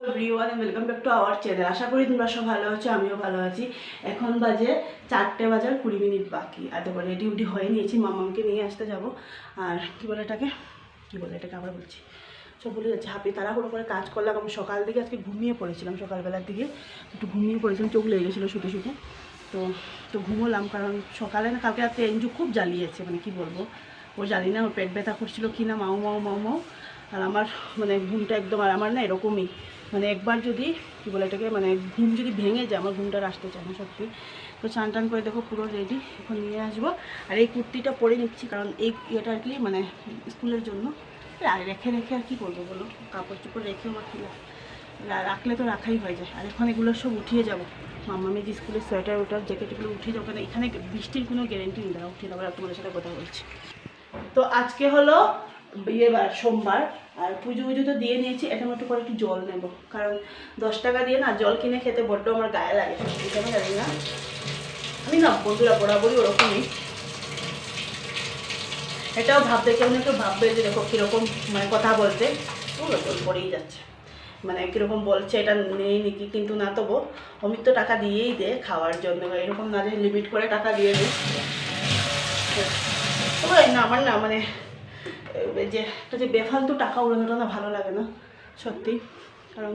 Everyone welcome back to our channel. আশা করি তোমরা সব ভালো আছো, আমিও ভালো আছি। এখন বাজে 4:20 বাকি। আর দেখো রেডি উডি হয়ে নিয়েছি, মামাকে নিয়ে আসতে যাব। আর কী বলে এটাকে আবার বলছি, সব বলে যাচ্ছে। হাঁপি তাড়াহুড়ো করে কাজ করলাম। আমি সকাল থেকে আজকে ঘুমিয়ে পড়েছিলাম, সকালবেলার দিকে একটু ঘুমিয়ে পড়েছিলাম, চোখ লেগে গেছিলো শুতে শুতে। তো ঘুমোলাম, কারণ সকালে না কালকে রাত্রে এনজু খুব জ্বালিয়েছে, মানে কি বলবো, ও জানি না ওর পেট ব্যথা করছিল কি না, মাও মাও মাও মাও। আর আমার মানে ঘুমটা একদম, আর আমার না এরকমই, মানে একবার যদি কী বলে এটাকে, মানে ঘুম যদি ভেঙে যায় আমার ঘুমটা আসতে চায় না সত্যি। তো চান টান করে দেখো পুরো রেডি, এখন নিয়ে আসবো। আর এই কুর্তিটা পরে নিচ্ছি, কারণ এই ইয়েটা আর কি মানে স্কুলের জন্য। আর রেখে রেখে আর কী করবো বলো, কাপড় চোপড় রেখেও বা কী রাখলে তো রাখাই হয়ে যায়। আর এখন এগুলো সব উঠিয়ে যাবো, মাম্মামের যে স্কুলের সোয়েটার ওটার জ্যাকেটগুলো উঠিয়ে যাবো, কারণ এখানে বৃষ্টির কোনো গ্যারেন্টি নেই, তারা উঠিয়ে দেবো। আর তোমাদের সাথে কথা বলছি। তো আজকে হলো বিয়েবার সোমবার, আর পুজো পুজো তো দিয়ে নিয়েছি। এখন একটু করে একটু জল নেব, কারণ 10 টাকা দিয়ে না জল কিনে খেতে বড্ড আমার গায়ে লাগে, সত্যি কেন জানি না। আমি না বন্ধুরা বরাবরই ওরকমই। এটাও ভাববে, কেউ না কেউ ভাববে যে দেখো কীরকম মানে কথা বলতে, জল পড়েই যাচ্ছে, মানে কীরকম বলছে এটা নেই নাকি। কিন্তু না, তবু অমিত তো টাকা দিয়েই দে খাওয়ার জন্য, এরকম না যে লিমিট করে টাকা দিয়ে দেয়। তবে না আমার না মানে যে একটা যে বেফালতু টাকা উড়ানোটা না ভালো লাগে না সত্যি। কারণ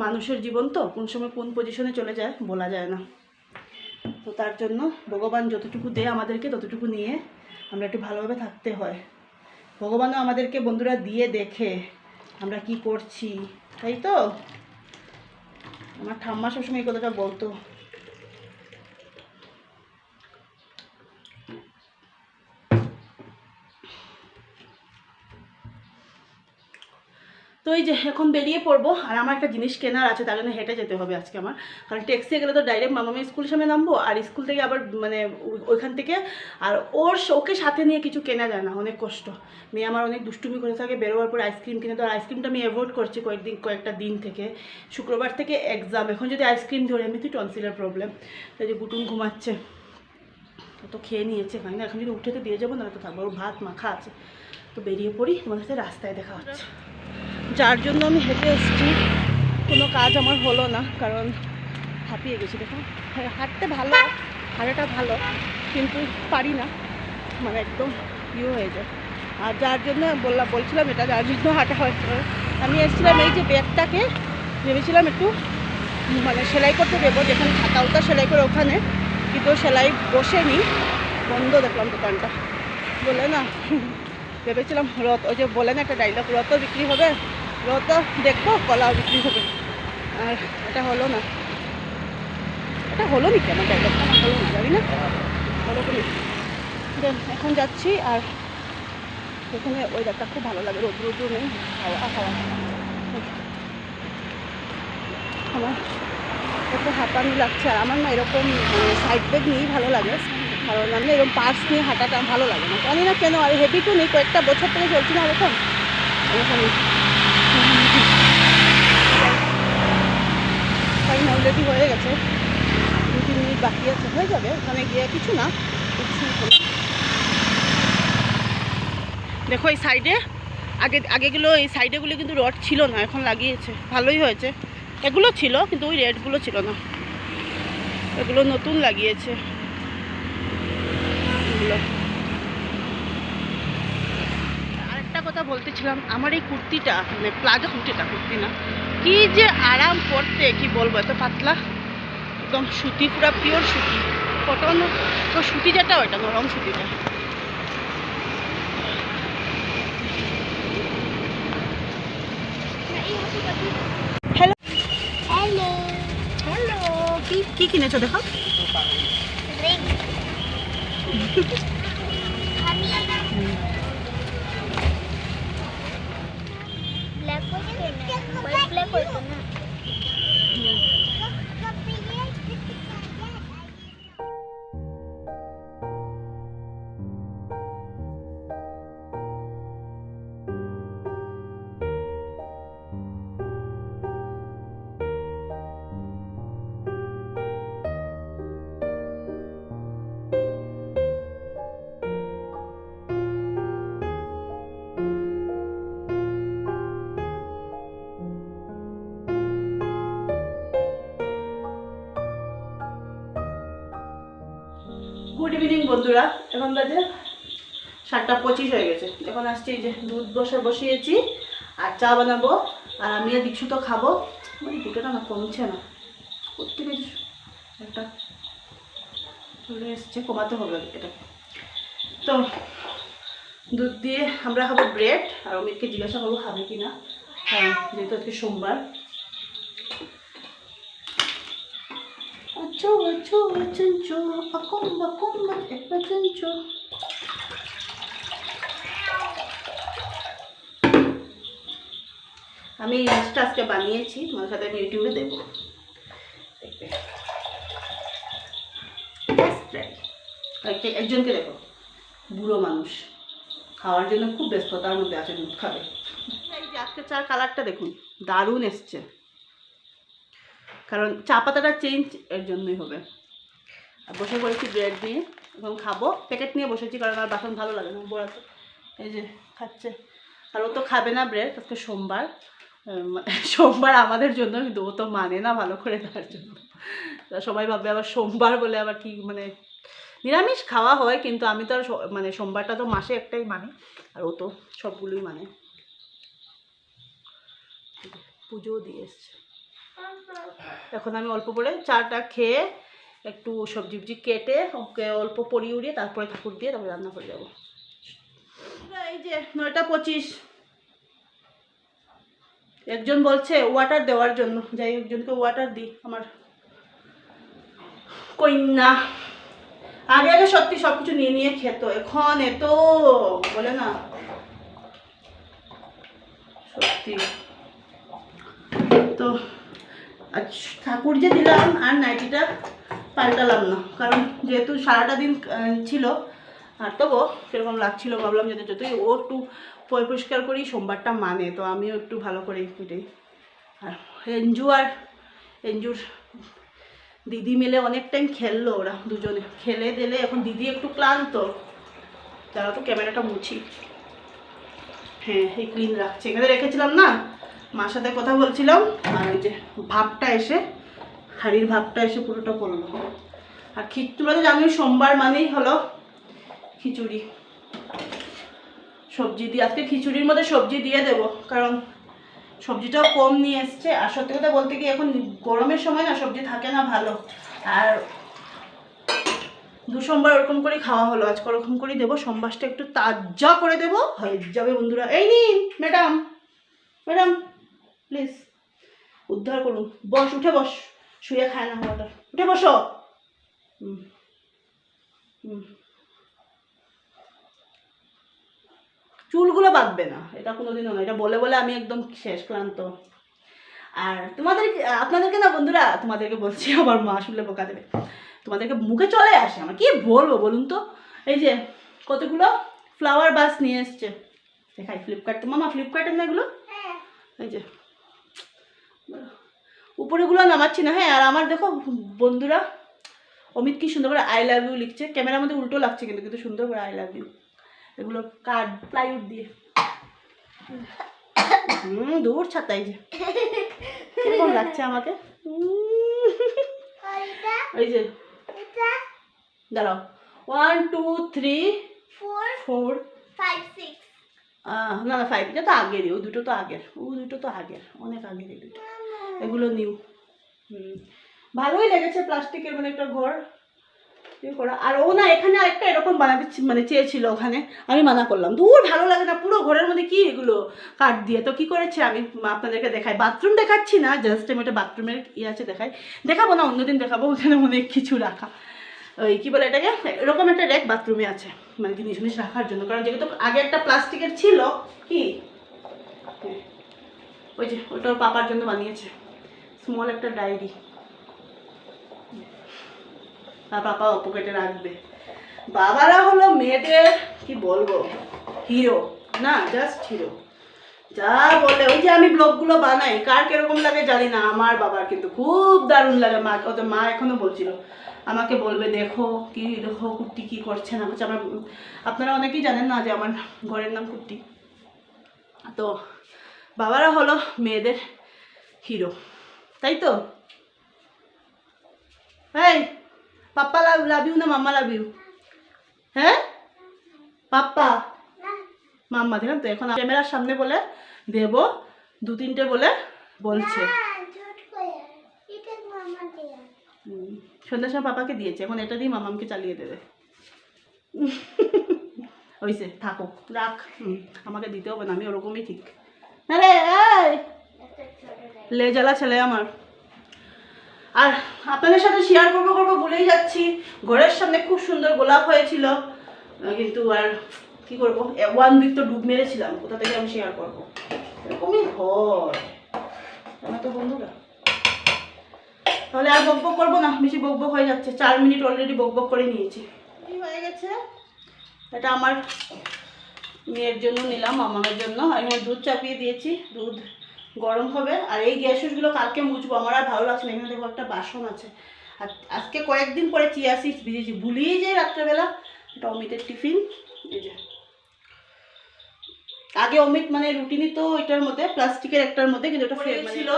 মানুষের জীবন তো কোন সময় কোন পজিশনে চলে যায় বলা যায় না। তো তার জন্য ভগবান যতটুকু দেয় আমাদেরকে ততটুকু নিয়ে আমরা একটু ভালোভাবে থাকতে হয়। ভগবানও আমাদেরকে বন্ধুরা দিয়ে দেখে আমরা কি করছি, তাই তো। আমার ঠাম্মা সবসময় এই কথাটা বলতো। তো এই যে এখন বেরিয়ে পড়বো। আর আমার একটা জিনিস কেনার আছে, তার জন্য হেঁটে যেতে হবে আজকে আমার, কারণ ট্যাক্সি গেলে তো ডাইরেক্ট মামামের স্কুলের সামনে নামবো, আর স্কুল থেকে আবার মানে ওইখান থেকে আর ওকে সাথে নিয়ে কিছু কেনা যায় না, অনেক কষ্ট। মেয়ে আমার অনেক দুষ্টুমি করে থাকে, বেরোবার পর আইসক্রিম কিনে। তো আইসক্রিমটা আমি অ্যাভয়েড করছি কয়েকটা দিন থেকে। শুক্রবার থেকে এক্সাম, এখন যদি আইসক্রিম ধরে এমনিতেই টনসিলের প্রবলেম। তাই যে গুটুম ঘুমাচ্ছে, তো খেয়ে নিয়েছে, হয় না এখন যদি উঠে তো দিয়ে যাবো, না তো থাকবো, ভাত মাখা আছে। তো বেরিয়ে পড়ি, তোমাদের সাথে রাস্তায় দেখা হচ্ছে। যার জন্য আমি হেঁটে এসেছি, কোনো কাজ আমার হলো না, কারণ হাঁপিয়ে গেছি। দেখুন হাঁটতে ভালো, হাঁটাটা ভালো, কিন্তু পারি না, মানে একদম হয়ে যায়। আর যার জন্য বলছিলাম এটা যার জন্য হাঁটা হয়েছিল। আমি এসেছিলাম এই যে ব্যাগটাকে ভেবেছিলাম একটু মানে সেলাই করতে দেবো, যেখানে খাতা সেলাই করে ওখানে, কিন্তু সেলাই বসেনি, বন্ধ দেখলাম দোকানটা। বলে না ভেবেছিলাম রথ, ওই যে বলে না একটা ডাইলগ, রথও বিক্রি হবে, রথ দেখবো, কলাও বিক্রি হবে। আর এটা হলো না, এটা হলো নি কেন, ডাইলগটা আমার হলো না, জানি না ওরকমই। এখন যাচ্ছি। আর এখানে ওয়েদারটা খুব ভালো লাগে, রোদ্র নেই, হাওয়া আমার একটু হাঁপানি লাগছে। আর আমার না এরকম সাইড ব্যাগ নিয়েই ভালো লাগে, কারণ আমি এরকম পার্স নিয়ে হাঁটাটা ভালো লাগে না, জানি না কেন। আর হেবিটও নেই, কয়েকটা বছর থেকে চলছি না এরকম। টাইম অলরেডি হয়ে গেছে, 2-3 মিনিট বাকি আছে, হয়ে যাবে ওখানে গিয়ে, কিছু না। দেখো এই সাইডে আগেগুলো এই সাইডেগুলো কিন্তু রড ছিল না, এখন লাগিয়েছে, ভালোই হয়েছে। এগুলো ছিল কিন্তু ওই রেডগুলো ছিল না, এগুলো নতুন লাগিয়েছে এগুলো। আরেকটা কথা বলতেছিলাম, আমার এই কুর্তিটা মানে প্লাজো কুর্তি না, কি যে আরাম পরতে, কি বলবো, এত পাতলা, একদম সুতি, পুরো পিওর সুতি, কটন। তো সুতি যেটা ওইটা নরম সুতিটা। হ্যালো হ্যালো হ্যালো, কি কিনেছো দেখো? ইভিনিং বন্ধুরা, এখন বাজে 7:25 হয়ে গেছে। এখন আসছি এই যে দুধ বসিয়েছি আর চা বানাবো, আর আমি আর দীক্ষু তো খাবো। মানে দুটোটা না কমছে না, প্রত্যেকে একটা চলে এসছে, কমাতে হবে এটা। তো দুধ দিয়ে আমরা খাবো ব্রেড, আর অমিতকে জিজ্ঞাসা করবো খাবে কি না, যেহেতু আজকে সোমবার। আচ্ছা আচ্ছা আচ্ছা বাকম বাকম একটা চঞ্চো। আমি এই জিনিসটা আজকে বানিয়েছি, তোমার সাথে আমি ইউটিউবে দেবো, দেখবে। একজনকে দেখো, বুড়ো মানুষ, খাওয়ার জন্য খুব ব্যস্ততার মধ্যে আছে, দুধ খাবে। এই যে আজকে চার কালারটা দেখুন, দারুণ এসছে, কারণ চা পাতাটা চেঞ্জ এর জন্যই হবে। আর বসে পড়েছি ব্রেড দিয়ে, এখন খাবো। প্যাকেট নিয়ে বসেছি কারণ আমার বাসন ভালো লাগে না, বড় তো এই যে খাচ্ছে। আর ও তো খাবে না ব্রেড, আজকে সোমবার। সোমবার আমাদের জন্য, কিন্তু ও তো মানে না ভালো করে, তার জন্য সবাই ভাববে আবার সোমবার বলে আবার কি, মানে নিরামিষ খাওয়া হয়, কিন্তু আমি তো আর মানে সোমবারটা তো মাসে একটাই মানি, আর ও তো সবগুলোই মানে। পুজোও দিয়ে এসছে। এখন আমি অল্প করে চাটা খেয়ে একটু সবজি কেটে ওকে অল্প পরিয়ে উড়িয়ে তারপরে ঠাকুর দিয়ে তারপরে রান্না করে যাবো। এই যে 9:25, একজন বলছে ওয়াটার দেওয়ার জন্য, যাই একজনকে ওয়াটার দিই। আমার কন্যা আগে আগে সত্যি সব কিছু নিয়ে নিয়ে খেত, এখন এত বলে না, সত্যি। তো আজ ঠাকুর যে দিলাম আর নাইটিটা পাল্টালাম না, কারণ যেহেতু সারাটা দিন ছিল, আর তবু সেরকম লাগছিল, ভাবলাম যে যতই ও একটু পরিষ্কার করি, সোমবারটা মানে, তো আমিও একটু ভালো করে এটাই। আর এঞ্জুর দিদি মিলে অনেক টাইম খেললো, ওরা দুজনে খেলে দিলে, এখন দিদি একটু ক্লান্ত। তারা তো ক্যামেরাটা মুছি, হ্যাঁ এই ক্লিন রাখছে, এখানে রেখেছিলাম না, মার সাথে কথা বলছিলাম, আর ওই যে ভাবটা এসে, হাড়ির ভাবটা এসে পুরোটা পড়লো। আর তোমরা তো জানোই সোমবার মানেই হলো খিচুড়ি, সবজি দিয়ে। আজকে খিচুড়ির মধ্যে সবজি দিয়ে দেবো, কারণ সবজিটাও কম নিয়ে এসছে। আর সত্যি কথা বলতে কি, এখন গরমের সময় না সবজি থাকে না ভালো, আর সোমবার ওরকম করে খাওয়া হলো, আজকে ওরকম করেই দেবো। সোমবারটা একটু তাজা করে দেবো, হয়ে যাবে বন্ধুরা। এই নিন ম্যাডাম, ম্যাডাম প্লিজ উদ্ধার করুন। বস, উঠে বস, শুয়ে খায় না হওয়াটা, উঠে বসো। চুলগুলো বাঁধবে না, এটা কোনোদিনও না, এটা বলে বলে আমি একদম শেষ, ক্লান্ত। আর আপনাদেরকে না বন্ধুরা, তোমাদেরকে বলছি, আমার মা শুনলে বোকা দেবে, তোমাদেরকে মুখে চলে আসে, আমার কি বলবো বলুন তো। এই যে কতগুলো ফ্লাওয়ার বাস নিয়ে এসছে, দেখাই, ফ্লিপকার্ট, মামা ফ্লিপকার্টের না এগুলো, এই যে উপরেগুলো নামাচ্ছি না, হ্যাঁ। আর আমার দেখো বন্ধুরা, অমিত কি সুন্দর করে আই লাভ ইউ লিখছে, ক্যামেরার মধ্যে উল্টো লাগছে কিন্তু, কিন্তু সুন্দর করে আই লাভ ইউ। এগুলো কার্ড প্লাইউড দিয়ে, দূর ছাতাই যে কিরকম লাগছে আমাকে। ওই যে দাঁড়াও, 1 2 3 4 5 6, না না 5, এটা তো আগেরই, ওই দুটো তো আগের, অনেক আগের এই দুটো, এগুলো নিউ। ভালোই লেগেছে, প্লাস্টিকের মানে একটা ঘর করা। আর ও না এখানে আরেকটা এরকম বানাতে মানে চেয়েছিল, ওখানে আমি মানা করলাম, দূর ভালো লাগে না, পুরো ঘরের মধ্যে কি এগুলো কাঠ দিয়ে। তো কি করেছে, আমি আপনাদেরকে দেখাই, বাথরুম দেখাচ্ছি না, জাস্ট আমি একটা বাথরুমের আছে দেখাবো না, অন্যদিন দেখাবো, ওখানে অনেক কিছু রাখা, ওই কী বলে এটাকে, এরকম একটা র্যাক বাথরুমে আছে, মানে জিনিস রাখার জন্য। কারণ যেহেতু আগে একটা প্লাস্টিকের ছিল, কি ওই যে ওটা ওর পাপার জন্য বানিয়েছে, স্মল একটা ডায়েরি, তার পাপা পকেটে রাখবে। বাবারা হলো মেয়েদের কি বলবো, হিরো না, জাস্ট হিরো, যা বলে। ওই যে আমি ব্লগগুলো বানাই, কার কিরকম লাগে জানি না, আমার বাবার কিন্তু খুব দারুণ লাগে। ওদের মা এখনো বলছিল, আমাকে বলবে দেখো কুট্টি কি করছে না করছে। আমার আপনারা অনেকেই জানেন না যে আমার ঘরের নাম কুট্টি। তো বাবারা হলো মেয়েদের হিরো, তাই তো। এই পাপ্পা লাভ ইউ না মাম্মা লাভ ইউ? হ্যাঁ পাপ্পা মাম্মা দিলাম তো। এখন ক্যামেরার সামনে বলে দেব 2-3টে বলে বলছে। সন্ধ্যার সময় পাপাকে দিয়েছে, এখন এটা দিয়ে মামামকে চালিয়ে দেবে। হয়েছে, থাকুক, রাখ। আমাকে দিতে হবে না, আমি ওরকমই ঠিক। আরে লেজালা ছেলে আমার। আর আপনাদের সাথে শেয়ার করবো ভুলেই যাচ্ছি, ঘরের সামনে খুব সুন্দর গোলাপ হয়েছিল, কিন্তু আর কি করবো, 1 উইক তো ডুব মেরেছিলাম, কোথা থেকে আমি শেয়ার করবো, এরকমই হয় আমার তো বন্ধুরা। তাহলে আর বকবক করবো না, বেশি বকবক হয়ে যাচ্ছে, 4 মিনিট অলরেডি বকবক করে নিয়েছি। কি হয়ে গেছে, এটা আমার মেয়ের জন্য নিলাম, মামার জন্য। আমি দুধ চাপিয়ে দিয়েছি, দুধ গরম হবে। আর এই গ্যাসগুলো কালকে মুছবো, আমার আর ভালো লাগছে না, এখানে দেখবো একটা বাসন আছে। আর আজকে কয়েকদিন পরে চিয়া সিডস ভিজেছি, ভুলিয়ে যাই রাত্রেবেলা। এটা অমিতের টিফিন, এই যে। আগে অমিত মানে রুটিনই তো এটার মধ্যে, প্লাস্টিকের একটার মধ্যে, কিন্তু এটা ছিল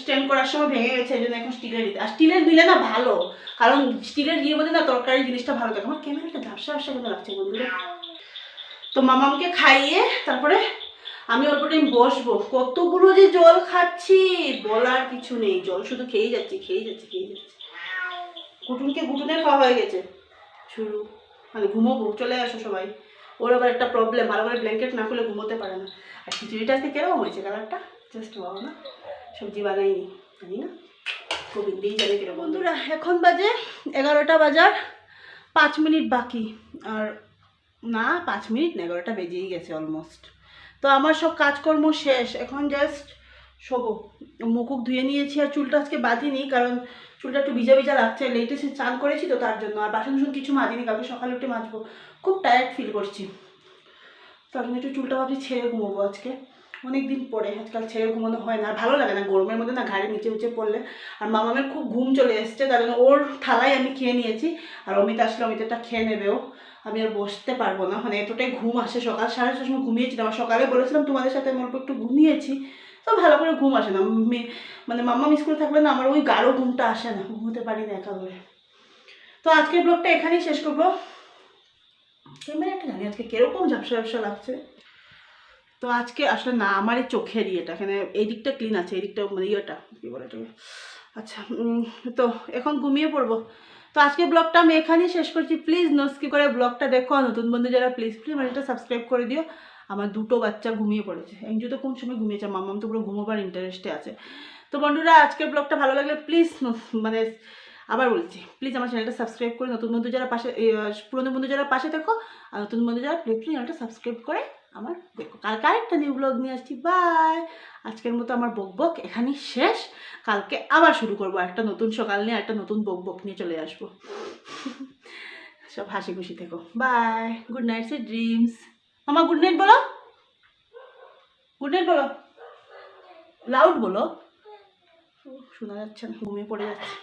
স্ট্যান্ড করার সময় ভেঙে গেছে, এই জন্য এখন স্টিলের দিতে। আর স্টিলের দিলে না ভালো, কারণ স্টিলের দিয়ে মধ্যে না তরকারি জিনিসটা ভালো থাকে। আমার ক্যামেরাটা ঝাপসা ঝাপসা কিন্তু লাগছে বন্ধুরা। তো মামামকে খাইয়ে তারপরে আমি অল্প টাইম বসবো। কতগুলো যে জল খাচ্ছি বলার কিছু নেই, জল শুধু খেয়েই যাচ্ছি। গুটুনের খাওয়া হয়ে গেছে শুরু, মানে ঘুমোবো, চলে আসো সবাই। ওর আবার একটা প্রবলেম, ভালো করে ব্ল্যাঙ্কেট না খুলে ঘুমোতে পারে না। আর খিচুড়িটা আজকে কেরকম হয়েছে কালারটা, জাস্ট বাবা না, সবজি বানাইনি, জানি না, গোবিন্দেই জানে কিরকম। বন্ধুরা এখন বাজে 11টা বাজার 5 মিনিট বাকি। আর না 5 মিনিট না, 11টা বেজেই গেছে অলমোস্ট। তো আমার সব কাজকর্ম শেষ, এখন জাস্ট শোবো। মুখ ধুয়ে নিয়েছি, আর চুলটা আজকে বাঁধিনি, কারণ চুলটা একটু ভিজা ভিজা লাগছে, লেটে চান করেছি তো তার জন্য। আর বাসন কিছু মাজিনি, কালকে সকালে উঠে মাজবো, খুব টায়ার্ড ফিল করছি। তার জন্য একটু চুলটা ভাবছি ছেড়ে ঘুমোবো আজকে, অনেক দিন পরে। আজকাল ছেড়ে ঘুমানো হয় না, ভালো লাগে না গরমের মধ্যে না, ঘাড়ে নিচে উঁচে পড়লে। আর মামামের খুব ঘুম চলে এসছে, তার জন্য ওর থালায় আমি খেয়ে নিয়েছি। আর অমিত আসলে অমিতেরটা খেয়ে নেবেও, আমি আর বসতে পারবো না, মানে এতটাই ঘুম আসে। সকাল 6:30টার সময় ঘুমিয়েছিলাম, আর সকালে বলেছিলাম তোমাদের সাথে আমি অল্প একটু ঘুমিয়েছি, তো ভালো করে ঘুম আসে না। মানে মাম্মা স্কুলে থাকলে না আমার ওই গাঢ় ঘুমটা আসে না, ঘুমোতে পারি না একেবারে। তো আজকের ব্লগটা এখানেই শেষ করবো। ক্যামেরাটা জানি আজকে কিরকম ঝাপসা ঝাপসা লাগছে। তো আজকে আসলে না, আমার এই চোখের ইয়েটা, এখানে এই দিকটা ক্লিন আছে, এই দিকটা মানে ইয়েটা কী বলে এটা, আচ্ছা। তো এখন ঘুমিয়ে পড়বো। তো আজকে ব্লগটা আমি এখানেই শেষ করছি। প্লিজ স্কিপ করে ব্লগটা দেখো, নতুন বন্ধু যারা প্লিজ আমার এটা সাবস্ক্রাইব করে দিও। আমার 2টো বাচ্চা ঘুমিয়ে পড়েছে, এনজু তো কোন সময় ঘুমিয়েছে, মাম্মাম তো পুরো ঘুমোবার ইন্টারেস্টে আছে। তো বন্ধুরা আজকের ব্লগটা ভালো লাগলে প্লিজ, মানে আবার বলছি, প্লিজ আমার চ্যানেলটা সাবস্ক্রাইব করে, নতুন বন্ধু যারা পাশে, পুরনো বন্ধু যারা পাশে দেখো, আর নতুন বন্ধু যারা প্লিজ চ্যানেলটা সাবস্ক্রাইব করে আমার দেখো। কালকে আরেকটা নিউ ব্লগ নিয়ে আসছি। বাই। আজকের মতো আমার বকবক এখানেই শেষ, কালকে আবার শুরু করবো একটা নতুন সকাল নিয়ে, একটা নতুন বকবক নিয়ে চলে আসবো। সব হাসি খুশি থেকো, bye, good night, sweet dreams. মামা গুড নাইট বলো, গুড নাইট বলো, লাউড বলো, শোনা যাচ্ছে না, ঘুমিয়ে পড়ে যাচ্ছে।